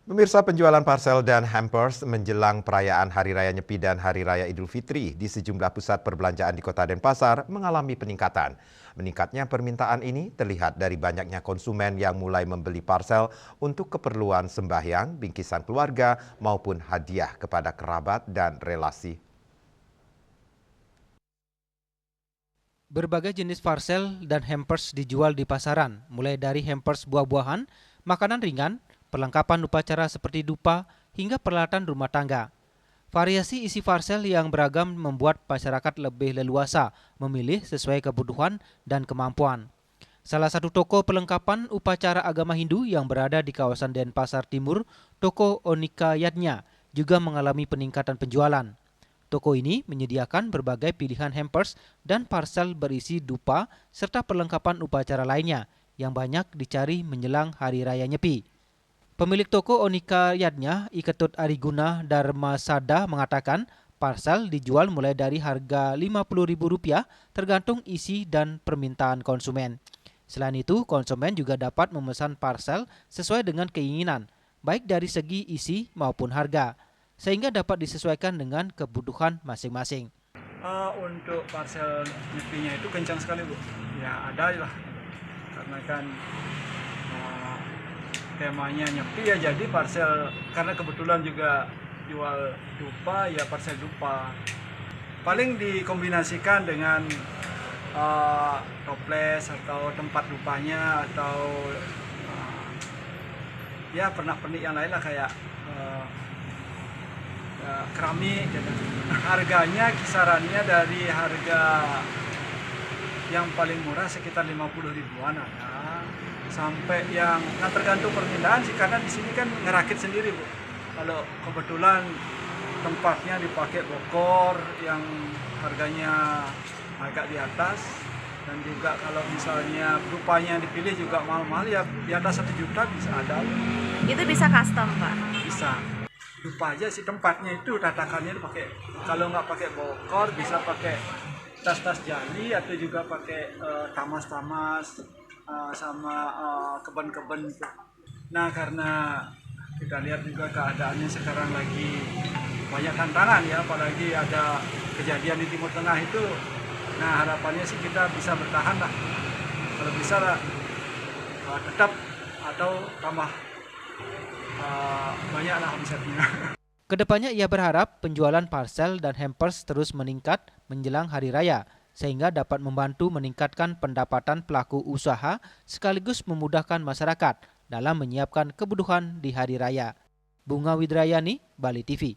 Pemirsa, penjualan parcel dan hampers menjelang perayaan Hari Raya Nyepi dan Hari Raya Idul Fitri di sejumlah pusat perbelanjaan di Kota Denpasar mengalami peningkatan. Meningkatnya permintaan ini terlihat dari banyaknya konsumen yang mulai membeli parcel untuk keperluan sembahyang, bingkisan keluarga, maupun hadiah kepada kerabat dan relasi. Berbagai jenis parcel dan hampers dijual di pasaran, mulai dari hampers buah-buahan, makanan ringan, perlengkapan upacara seperti dupa, hingga peralatan rumah tangga. Variasi isi parcel yang beragam membuat masyarakat lebih leluasa memilih sesuai kebutuhan dan kemampuan. Salah satu toko perlengkapan upacara agama Hindu yang berada di kawasan Denpasar Timur, toko Onika Yadnya, juga mengalami peningkatan penjualan. Toko ini menyediakan berbagai pilihan hampers dan parcel berisi dupa serta perlengkapan upacara lainnya yang banyak dicari menjelang Hari Raya Nyepi. Pemilik toko Onika Yadnya, Iketut Ariguna Dharmasada mengatakan parcel dijual mulai dari harga Rp50.000 tergantung isi dan permintaan konsumen. Selain itu, konsumen juga dapat memesan parcel sesuai dengan keinginan, baik dari segi isi maupun harga, sehingga dapat disesuaikan dengan kebutuhan masing-masing. Untuk parcel nyepinya itu kencang sekali, Bu. Ya ada lah, karena kan temanya nyepi ya, jadi parcel, karena kebetulan juga jual dupa ya, parcel dupa paling dikombinasikan dengan toples atau tempat dupanya, atau ya pernak-pernik yang lain lah, kayak keramik gitu. Harganya kisarannya dari harga yang paling murah sekitar 50 ribuan ada, sampai yang tergantung permintaan sih, karena di sini kan ngerakit sendiri, Bu. Kalau kebetulan tempatnya dipakai bokor yang harganya agak di atas, dan juga kalau misalnya rupanya dipilih juga mahal-mahal ya, di atas 1 juta bisa ada. Itu bisa custom, Pak? Bisa. Lupa aja sih tempatnya itu, tatakannya pakai, kalau nggak pakai bokor bisa pakai tas-tas jali, atau juga pakai tamas-tamas, sama keben-keben. Nah, karena kita lihat juga keadaannya sekarang lagi banyak tantangan ya, apalagi ada kejadian di Timur Tengah itu. Nah, harapannya sih kita bisa bertahan lah, kalau bisa lah, tetap atau tambah banyaklah omsetnya. Kedepannya ia berharap penjualan parcel dan hampers terus meningkat menjelang Hari Raya, sehingga dapat membantu meningkatkan pendapatan pelaku usaha sekaligus memudahkan masyarakat dalam menyiapkan kebutuhan di Hari Raya. Bunga Widrayani, Bali TV.